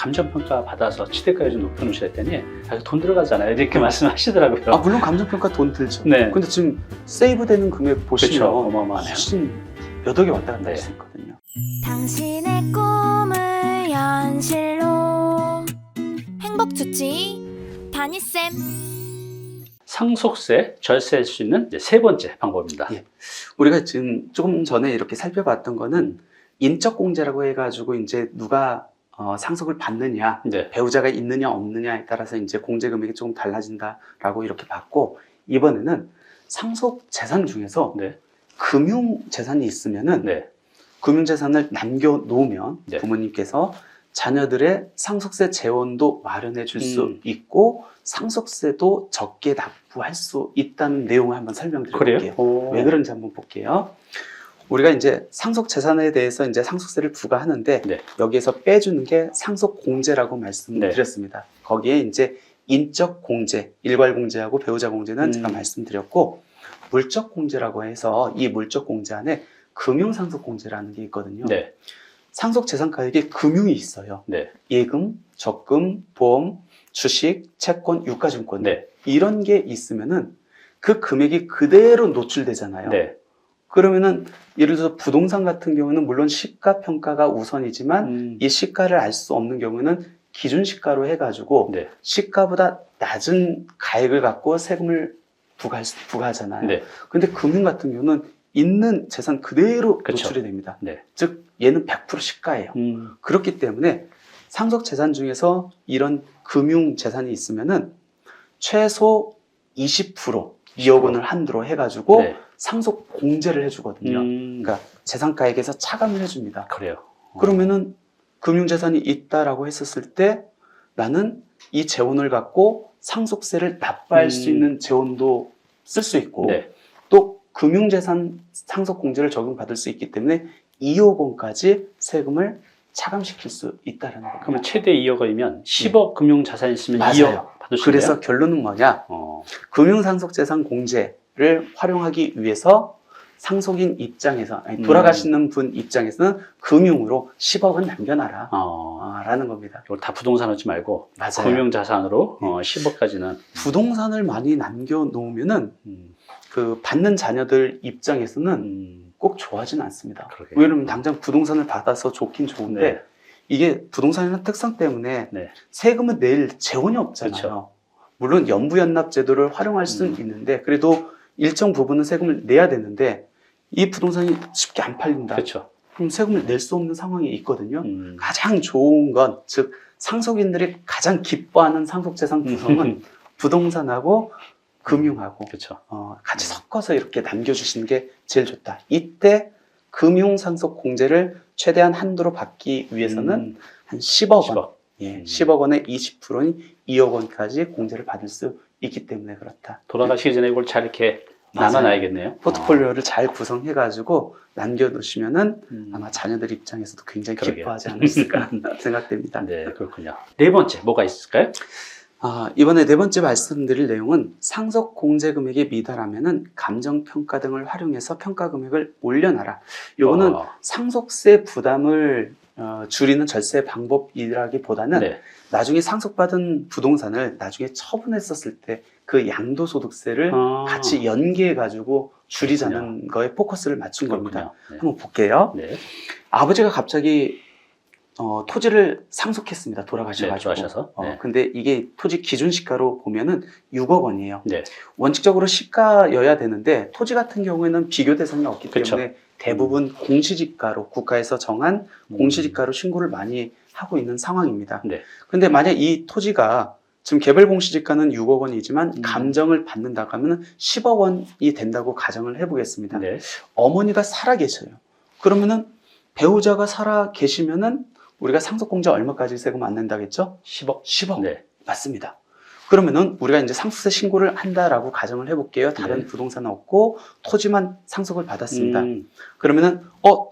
감정평가 받아서 취득가율이 좀 높은 우시랬더니 돈 들어가잖아요. 이렇게 말씀하시더라고요. 아, 물론 감정평가 돈 들죠. 네. 근데 지금 세이브되는 금액 보시면 그쵸, 어마어마하네요. 훨씬 몇 억이 왔다 갔다 네. 할 수 있거든요. 당신의 꿈을 현실로 행복주치 다니쌤. 상속세, 절세할 수 있는 이제 세 번째 방법입니다. 예. 우리가 지금 조금 전에 이렇게 살펴봤던 거는 인적 공제라고 해가지고 이제 누가 상속을 받느냐, 네. 배우자가 있느냐 없느냐에 따라서 이제 공제 금액이 조금 달라진다라고 이렇게 봤고, 이번에는 상속 재산 중에서 네. 금융 재산이 있으면은 네. 금융 재산을 남겨 놓으면 네. 부모님께서 자녀들의 상속세 재원도 마련해 줄 수 있고 상속세도 적게 납부할 수 있다는 내용을 한번 설명드릴게요. 그래요? 왜 그런지 한번 볼게요. 우리가 이제 상속 재산에 대해서 이제 상속세를 부과하는데 네. 여기에서 빼주는 게 상속 공제라고 말씀드렸습니다. 거기에 이제 인적 공제, 일괄 공제하고 배우자 공제는 제가 말씀드렸고, 물적 공제라고 해서 이 물적 공제 안에 금융 상속 공제라는 게 있거든요. 네. 상속 재산 가액에 금융이 있어요. 네. 예금, 적금, 보험, 주식, 채권, 유가증권 네. 이런 게 있으면은 그 금액이 그대로 노출되잖아요. 네. 그러면은 예를 들어서 부동산 같은 경우는 물론 시가 평가가 우선이지만 이 시가를 알 수 없는 경우는 기준 시가로 해가지고 네. 시가보다 낮은 가액을 갖고 세금을 부과하잖아요. 네. 근데 금융 같은 경우는 있는 재산 그대로 그쵸. 노출이 됩니다. 네. 즉 얘는 100% 시가예요. 그렇기 때문에 상속 재산 중에서 이런 금융 재산이 있으면은 최소 20% 2억 원을 한도로 해가지고 네. 상속 공제를 해주거든요. 그러니까 재산가액에서 차감을 해줍니다. 그래요. 그러면은 금융 재산이 있다라고 했었을 때 나는 이 재원을 갖고 상속세를 납부할 수 있는 재원도 쓸 수 있고 네. 또 금융재산 상속공제를 적용받을 수 있기 때문에 2억 원까지 세금을 차감시킬 수 있다는 거예요. 그러면 최대 2억 원이면 10억 금융자산 있으면 맞아요. 2억 받을 수 있나요? 그래서 결론은 뭐냐? 금융상속재산 공제를 활용하기 위해서 상속인 입장에서, 아니, 돌아가시는 분 입장에서는 금융으로 10억은 남겨놔라 라는 겁니다. 이걸 다 부동산 하지 말고 맞아요. 금융자산으로 10억까지는 부동산을 많이 남겨놓으면은 그 받는 자녀들 입장에서는 꼭 좋아하진 않습니다. 그러게요. 왜냐면 당장 부동산을 받아서 좋긴 좋은데 네. 이게 부동산이라는 특성 때문에 네. 세금을 낼 재원이 없잖아요. 그렇죠. 물론 연부연납 제도를 활용할 수는 있는데 그래도 일정 부분은 세금을 내야 되는데 이 부동산이 쉽게 안 팔린다. 그렇죠. 그럼 세금을 낼 수 없는 상황이 있거든요. 가장 좋은 건, 즉 상속인들이 가장 기뻐하는 상속재산 구성은 부동산하고 금융하고 그렇죠. 같이 섞어서 이렇게 남겨주시는 게 제일 좋다. 이때 금융상속 공제를 최대한 한도로 받기 위해서는 한 10억 원, 10억 원의 20%인 2억 원까지 공제를 받을 수 있기 때문에 그렇다. 돌아가시기 전에 이걸 잘 이렇게 맞아요. 나눠놔야겠네요. 포트폴리오를 잘 구성해가지고 남겨놓으시면은 아마 자녀들 입장에서도 굉장히 그러게요. 기뻐하지 않았을까 생각됩니다. 네, 그렇군요. 네 번째 뭐가 있을까요? 이번에 네 번째 말씀드릴 내용은 상속 공제 금액에 미달하면은 감정평가 등을 활용해서 평가 금액을 올려놔라. 요거는 상속세 부담을 줄이는 절세 방법이라기보다는 네. 나중에 상속받은 부동산을 나중에 처분했었을 때 그 양도소득세를 같이 연계해가지고 줄이자는 거에 포커스를 맞춘 겁니다. 네. 한번 볼게요. 네. 아버지가 갑자기 토지를 상속했습니다. 돌아가셔가지고. 네, 돌아가셔서. 네. 근데 이게 토지 기준 시가로 보면은 6억 원이에요. 네. 원칙적으로 시가여야 되는데 토지 같은 경우에는 비교 대상이 없기 그쵸. 때문에 대부분 공시지가로 국가에서 정한 공시지가로 신고를 많이 하고 있는 상황입니다. 네. 근데 만약 이 토지가 지금 개별 공시지가는 6억 원이지만 감정을 받는다고 하면 10억 원이 된다고 가정을 해보겠습니다. 네. 어머니가 살아 계셔요. 그러면은 배우자가 살아 계시면은 우리가 상속공제 얼마까지 세금 안 낸다겠죠? 10억. 10억. 네. 맞습니다. 그러면은 우리가 이제 상속세 신고를 한다라고 가정을 해볼게요. 다른 네. 부동산은 없고 토지만 상속을 받았습니다. 그러면은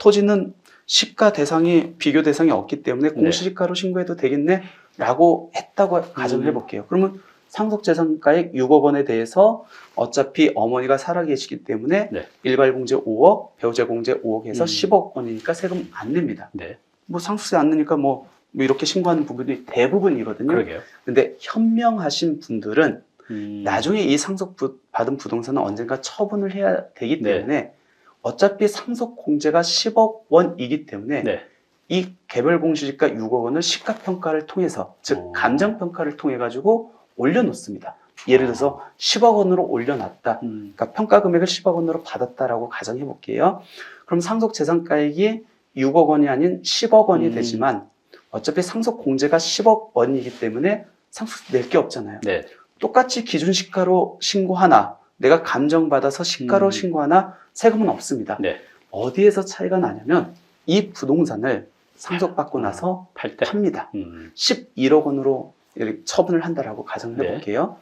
토지는 시가 대상이 비교 대상이 없기 때문에 공시지가로 신고해도 되겠네 라고 했다고 가정을 해볼게요. 그러면 상속재산가액 6억 원에 대해서 어차피 어머니가 살아계시기 때문에 네. 일괄공제 5억, 배우자 공제 5억 해서 10억 원이니까 세금 안 냅니다. 네. 뭐 상속세 안 내니까 뭐 뭐 이렇게 신고하는 부분이 대부분이거든요. 그러게요. 근데 현명하신 분들은 음. 나중에 이 상속 받은 부동산은 언젠가 처분을 해야 되기 네. 때문에 어차피 상속 공제가 10억 원이기 때문에 네. 이 개별 공시지가 6억 원을 시가평가를 통해서 즉 감정평가를 통해 가지고 올려놓습니다. 예를 들어서 10억 원으로 올려놨다. 그러니까 평가 금액을 10억 원으로 받았다라고 가정해 볼게요. 그럼 상속 재산가액이 6억 원이 아닌 10억 원이 되지만 어차피 상속 공제가 10억 원이기 때문에 상속세 낼 게 없잖아요. 네. 똑같이 기준 시가로 신고하나 내가 감정받아서 시가로 신고하나 세금은 없습니다. 네. 어디에서 차이가 나냐면 이 부동산을 상속받고 나서 팔 때. 팝니다. 11억 원으로 이렇게 처분을 한다라고 가정을 네. 해볼게요.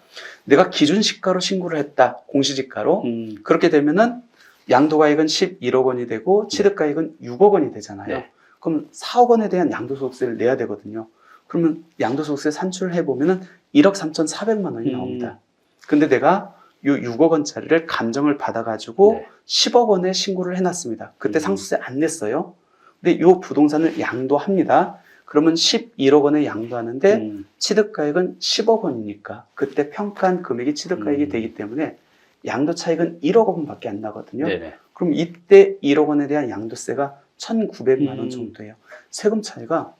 내가 기준 시가로 신고를 했다. 공시지가로. 그렇게 되면은 양도가액은 11억 원이 되고 취득가액은 6억 원이 되잖아요. 네. 그럼 4억 원에 대한 양도소득세를 내야 되거든요. 그러면 양도소득세 산출을 해보면은 1억 3,400만 원이 나옵니다. 근데 내가 요 6억 원짜리를 감정을 받아가지고 네. 10억 원에 신고를 해놨습니다. 그때 상속세 안 냈어요. 근데 요 부동산을 양도합니다. 그러면 11억 원에 양도하는데 취득가액은 10억 원이니까 그때 평가한 금액이 취득가액이 되기 때문에 양도 차익은 1억 원밖에 안 나거든요. 네네. 그럼 이때 1억 원에 대한 양도세가 1,900만 원 정도예요. 세금 차이가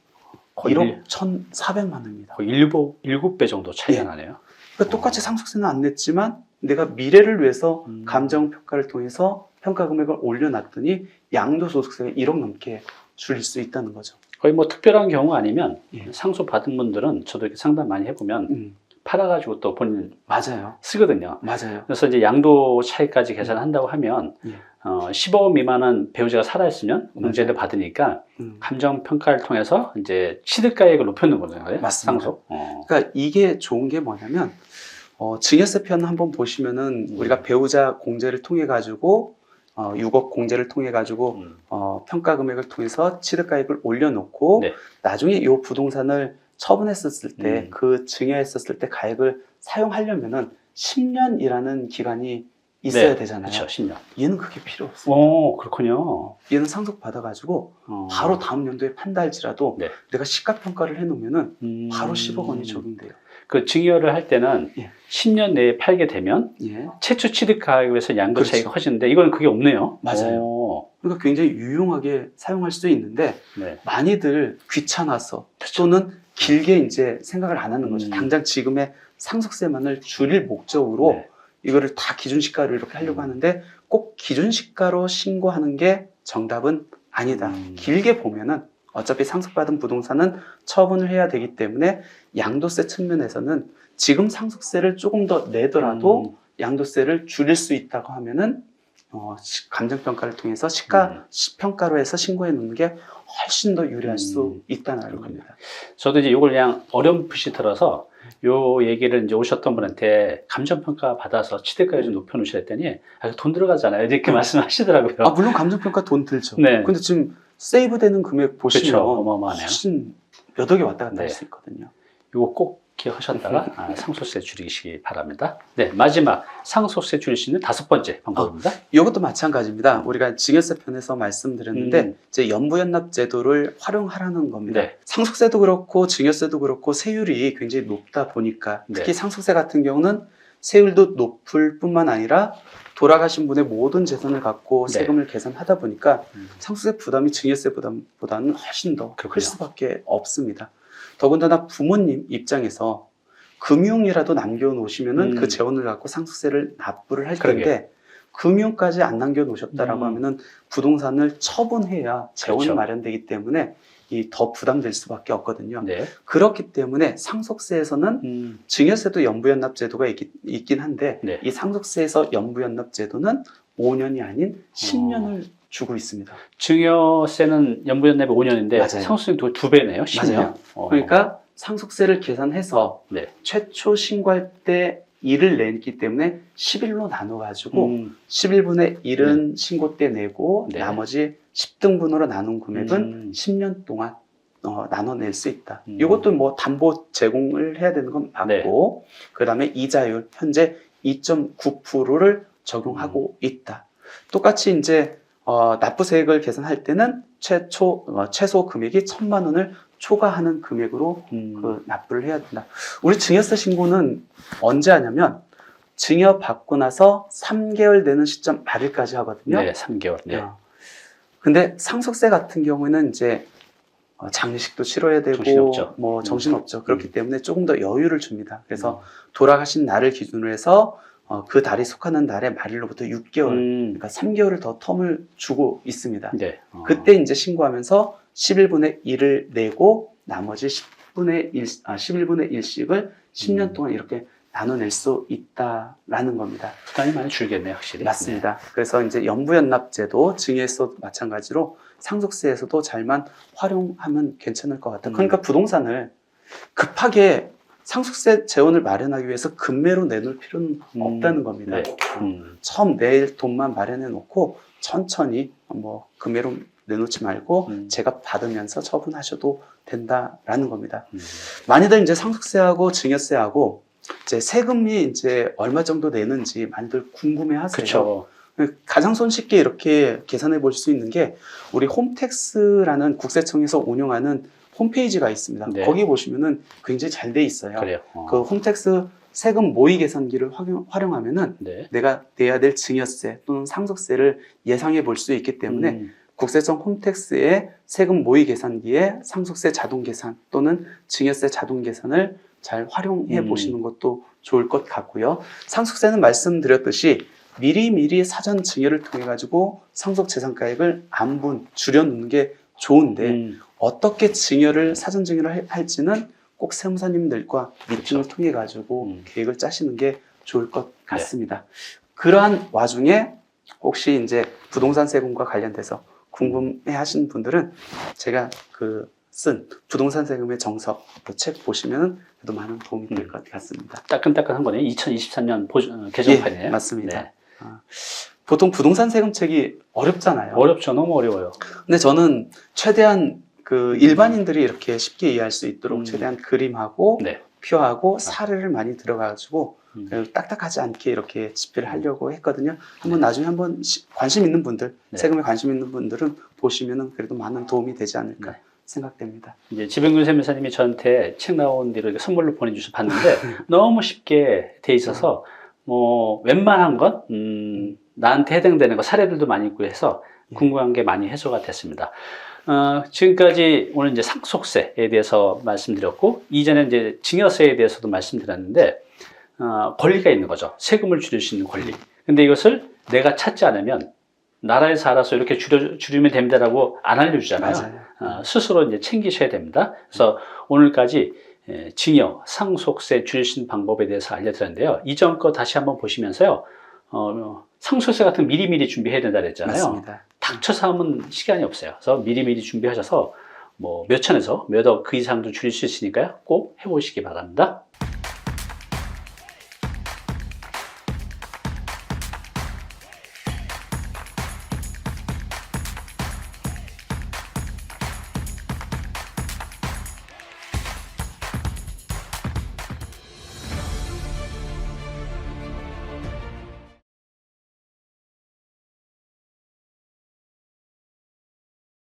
거의 1억 1,400만 원입니다. 거의 7배 정도 차이가 네. 나네요. 그러니까 똑같이 상속세는 안 냈지만 내가 미래를 위해서 감정평가를 통해서 평가 금액을 올려놨더니 양도소득세가 1억 넘게 줄일 수 있다는 거죠. 거의 뭐 특별한 경우 아니면 예. 상속 받은 분들은 저도 이렇게 상담 많이 해보면 팔아가지고 또 본인 맞아요. 쓰거든요. 맞아요. 그래서 이제 양도 차익까지 계산한다고 하면 예. 15억 미만은 배우자가 살아있으면 공제를 받으니까 감정 평가를 통해서 이제 취득가액을 높여놓은 거예요. 맞습니다. 상속. 그러니까 이게 좋은 게 뭐냐면 증여세 편 한번 보시면은 우리가 배우자 공제를 통해 가지고 6억 공제를 통해 가지고 평가 금액을 통해서 취득가액을 올려놓고 네. 나중에 이 부동산을 처분했었을 때 그 증여했었을 때 가액을 사용하려면은 10년이라는 기간이 있어야 네. 되잖아요. 그렇죠. 10년. 얘는 그게 필요 없어요. 오, 그렇군요. 얘는 상속 받아가지고 바로 다음 연도에 판다 할지라도 네. 내가 시가평가를 해놓으면은 바로 10억 원이 적용돼요. 그 증여를 할 때는 예. 10년 내에 팔게 되면 예. 최초 취득가액에서 양도 그렇죠. 차익이 커지는데 이건 그게 없네요. 맞아요. 오. 그러니까 굉장히 유용하게 사용할 수 있는데 네. 많이들 귀찮아서 또는 길게 이제 생각을 안 하는 거죠. 음. 당장 지금의 상속세만을 줄일 목적으로 네. 이거를 다 기준시가로 이렇게 하려고 하는데 꼭 기준시가로 신고하는 게 정답은 아니다. 길게 보면은 어차피 상속받은 부동산은 처분을 해야 되기 때문에 양도세 측면에서는 지금 상속세를 조금 더 내더라도 양도세를 줄일 수 있다고 하면은 감정평가를 통해서 시가평가로 해서 신고해 놓는 게 훨씬 더 유리할 수 있다는 겁니다. 저도 이제 이걸 그냥 어렴풋이 들어서 요 얘기를 이제 오셨던 분한테 감정평가 받아서 취득가액 좀 높여놓으셔야 했더니 돈 들어가잖아요. 이렇게 말씀하시더라고요. 물론 감정평가 돈 들죠. 네. 근데 지금 세이브되는 금액 보시면 그렇죠. 어마어마하네요. 훨씬 몇 억이 왔다 갔다 네. 할 수 있거든요. 이거 꼭 기억하셨다가 상속세 줄이시기 바랍니다. 네, 마지막 상속세 줄일 수 있는 5번째 방법입니다. 이것도 마찬가지입니다. 우리가 증여세 편에서 말씀드렸는데 이제 연부연납 제도를 활용하라는 겁니다. 네. 상속세도 그렇고 증여세도 그렇고 세율이 굉장히 높다 보니까 네. 특히 상속세 같은 경우는 세율도 높을 뿐만 아니라 돌아가신 분의 모든 재산을 갖고 네. 세금을 계산하다 보니까 상속세 부담이 증여세 부담보다는 훨씬 더 클 그렇군요. 수밖에 없습니다. 더군다나 부모님 입장에서 금융이라도 남겨놓으시면은 그 재원을 갖고 상속세를 납부를 할 텐데 그러게요. 금융까지 안 남겨놓으셨다라고 하면은 부동산을 처분해야 재원이 그렇죠. 마련되기 때문에 더 부담될 수밖에 없거든요. 네. 그렇기 때문에 상속세에서는 증여세도 연부연납 제도가 있긴 한데 네. 이 상속세에서 연부연납 제도는 5년이 아닌 10년을 주고 있습니다. 증여세는 연부연납이 5년인데 맞아요. 상속세는 2배네요. 10년. 맞아요. 그러니까 상속세를 계산해서 네. 최초 신고할 때 1을 냈기 때문에 10일로 나눠가지고 11분의 1은 신고 때 내고 네. 나머지 10등분으로 나눈 금액은 10년 동안 나눠낼 수 있다. 이것도 뭐 담보 제공을 해야 되는 건 맞고 그 다음에 이자율 현재 2.9%를 적용하고 있다. 똑같이 이제 납부세액을 계산할 때는 최소 금액이 1,000만 원을 초과하는 금액으로 그 납부를 해야 된다. 우리 증여세 신고는 언제 하냐면 증여 받고 나서 3개월 되는 시점 말일까지 하거든요. 네, 3개월. 네. 근데 상속세 같은 경우에는 이제 장례식도 치러야 되고 정신없죠. 뭐 정신없죠. 그렇기 때문에 조금 더 여유를 줍니다. 그래서 돌아가신 날을 기준으로 해서 그 달이 속하는 달의 말일로부터 6개월, 그러니까 3개월을 더 텀을 주고 있습니다. 네. 그때 이제 신고하면서 11분의 1을 내고 나머지 11분의 1씩을 10년 동안 이렇게 나눠낼 수 있다라는 겁니다. 부담이 많이 줄겠네요, 확실히. 맞습니다. 그래서 이제 연부연납제도 증여에서도 마찬가지로 상속세에서도 잘만 활용하면 괜찮을 것 같아요. 그러니까 부동산을 급하게 상속세 재원을 마련하기 위해서 급매로 내놓을 필요는 없다는 겁니다. 네. 처음 낼 돈만 마련해 놓고 천천히 뭐 급매로 내놓지 말고 제가 받으면서 처분하셔도 된다라는 겁니다. 많이들 이제 상속세하고 증여세하고 이제 세금이 이제 얼마 정도 내는지 많이들 궁금해하세요. 그렇죠. 가장 손쉽게 이렇게 계산해 볼 수 있는 게 우리 홈택스라는 국세청에서 운영하는 홈페이지가 있습니다. 네. 거기 보시면은 굉장히 잘 돼 있어요. 그래요. 그 홈택스 세금 모의 계산기를 활용하면은 네. 내가 내야 될 증여세 또는 상속세를 예상해 볼 수 있기 때문에 국세청 홈택스의 세금 모의 계산기에 상속세 자동 계산 또는 증여세 자동 계산을 잘 활용해 보시는 것도 좋을 것 같고요. 상속세는 말씀드렸듯이 미리미리 사전 증여를 통해 가지고 상속 재산가액을 안분 줄여놓는 게 좋은데 어떻게 증여를 사전 증여를 할지는 꼭 세무사님들과 미팅을 통해 가지고 계획을 짜시는 게 좋을 것 같습니다. 그러한 와중에 혹시 이제 부동산 세금과 관련돼서 궁금해하시는 분들은 제가 쓴 부동산 세금의 정석 그 책 보시면 그래도 많은 도움이 될 것 같습니다. 따끈따끈한 거네요. 2023년 개정판이에요. 예, 맞습니다. 네. 보통 부동산 세금 책이 어렵잖아요. 어렵죠. 너무 어려워요. 근데 저는 최대한 그 일반인들이 이렇게 쉽게 이해할 수 있도록 최대한 그림하고 네. 표하고 사례를 많이 들어가지고 딱딱하지 않게 이렇게 집필을 하려고 했거든요. 한번 나중에 한번 관심 있는 분들, 네. 세금에 관심 있는 분들은 보시면은 그래도 많은 도움이 되지 않을까 생각됩니다. 이제 지병균 세무사님이 저한테 책 나온 뒤로 이렇게 선물로 보내주셔서 봤는데 너무 쉽게 돼 있어서 뭐 웬만한 건 나한테 해당되는 거 사례들도 많이 있고 해서 궁금한 게 많이 해소가 됐습니다. 지금까지 오늘 이제 상속세에 대해서 말씀드렸고 이전에 이제 증여세에 대해서도 말씀드렸는데 권리가 있는 거죠. 세금을 줄일 수 있는 권리. 근데 이것을 내가 찾지 않으면 나라에서 알아서 이렇게 줄이면 됩니다라고 안 알려주잖아요. 맞아요. 스스로 이제 챙기셔야 됩니다. 그래서 오늘까지 증여, 상속세 줄일 수 있는 방법에 대해서 알려드렸는데요. 이전 거 다시 한번 보시면서요. 상속세 같은 거 미리미리 준비해야 된다 그랬잖아요. 맞습니다. 닥쳐서 하면 시간이 없어요. 그래서 미리미리 준비하셔서 뭐 몇 천에서 몇 억 그 이상도 줄일 수 있으니까요. 꼭 해보시기 바랍니다.